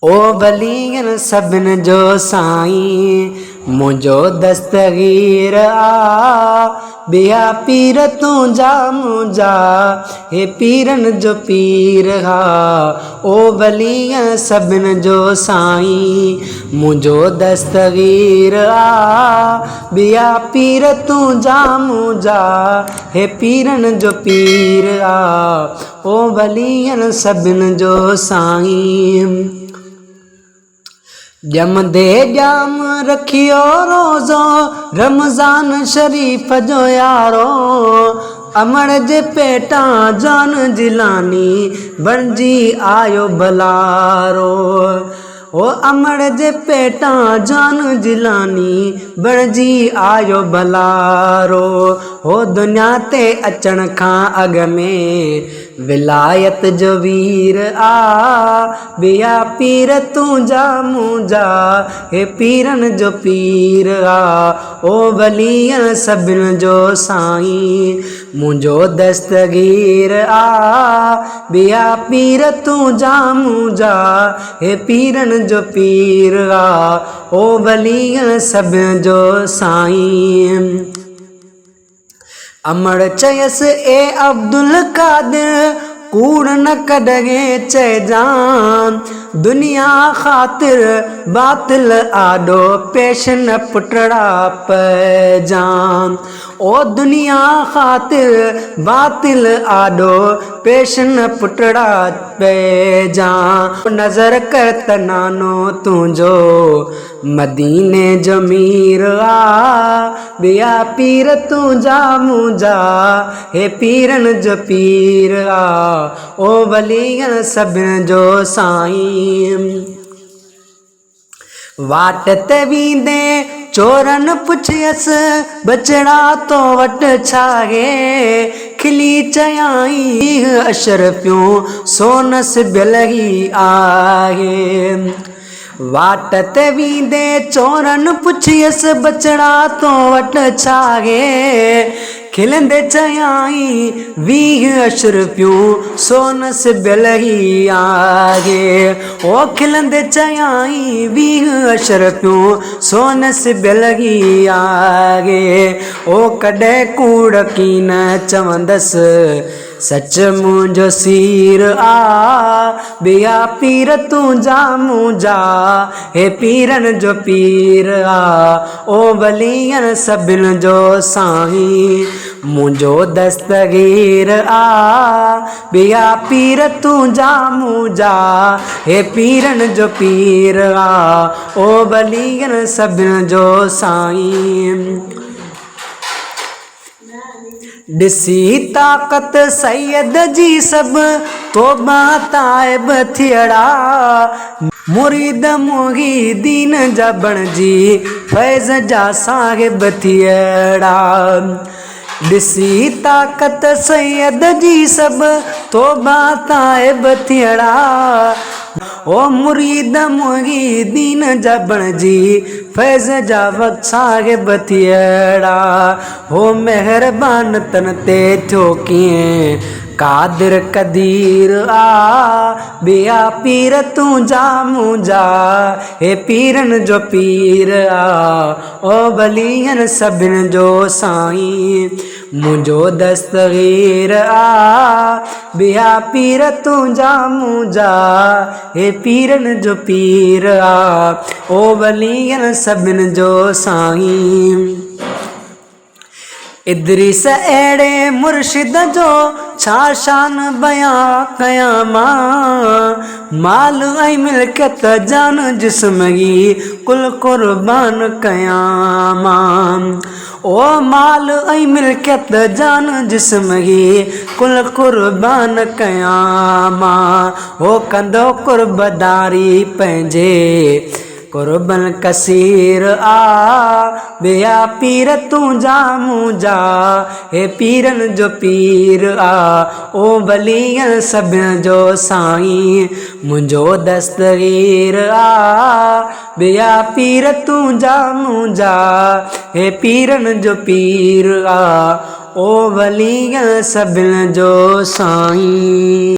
ओ वलियन सभिन जो साईं मुझो दस्तगीर बिया पीर तू जा मुझा हे पीरन जो पीर हा। ओ वलियन सभिन जो साईं मुझो दस्तगीर बिया पीर तू जा मुझा हे पीरन जो पीर ओ वलियन सभिन जो साईं। जमदे जाम रखियो रोज़ो रमज़ान शरीफ़ जो यारो अमर जे पेटा जान जिलानी बणजी आयो भलारो। ओ अमर जे पेटा जान जिलानी बणजी आयो भलारो। हो दुनिया ते अचण खां अॻ में विलायत जो वीर बिया पीर तू जा मुझा हे पीरन जो पीर ओ वलियन सभिन जो साईं मुझो दस्तगीर बिया पीर तू जा मुझा हे पीरन जो पीर ओ वलियन सभिन जो साईं। अमर चयस ए अब्दुल कादिर कूड़ न कढगे चइजान दुनिया ख़ातिर बातिल आडो पेश न पुटड़ा पइजान। ओ दुनिया ख़ातिर बातिल आडो पेश न पुटड़ा पइजान। नज़र कर तनानो तुझो मदीने जो मीर बिया पीर तू जा मुझा हे पीरन जो पीर ओ वलियन सभिन जो साईं। वाट ते वींदे चोरन पुछियस बचड़ा तो वट छाहे खिली चयाई अशरफियूं सोनस बिलही आहे। वाट ते वींदे चोरन पुछियस बचड़ा तो वट छाहे खिलंदे चयाई 20 अशरफियूं सोनस बिलही आहे। ओ खिलंदे चयाई 20 अशरफियूं सोनस बिलही आहे। ओ कॾे कूड़ की न चवंदस सच मुझो सीर बिया पीर तू जा मुझा हे पीरन जो पीर ओ वलियन सभिन जो साईं मुझो दस्तगीर बिया पीर तू जा मुझा हे पीरन जो पीर ओ वलियन सभिन जो साईं। ॾिसी ताक़त सैयद जी सब तोबा ताइब थियड़ा मुरीद मुहीदीन जा बणजी फैज़ जा साहिब थियड़ा। ॾिसी ताक़त सैयद जी सब तोबा ताइब थियड़ा ओ मुरीद मुहीदीन जा बणजी फैज़ जा वक़्त साहिब थियड़ा। हो मेहरबान तन ते थियो कीअं कादिर कदीर बिया पीर तू जा मुझा हे पीरन जो पीर ओ वलियन सभिन जो साईं मुझो दस्तगीर बिया पीर तू जा मुझा हे पीरन जो पीर ओ वलियन सभिन जो साईं। इदरीस अहिड़े मुर्शिद जो छा शान बयां कयां मां माल ऐं मिल्कियत जान जिस्मगी कुल कुर्बान कयां मां। ओ माल ऐं मिल्कियत जान जिस्मगी कुल कुर्बान कयां मां। हो कंदो कुर्बदारी पंहिंजे कुर्बन कसीर बिया पीर तू जा मुझा हे पीरन जो पीर ओ वलियन सभिन जो साईं मुझो दस्तगीर बिया पीर तू जा मुझा हे पीरन जो पीर ओ वलियन सभिन जो साईं।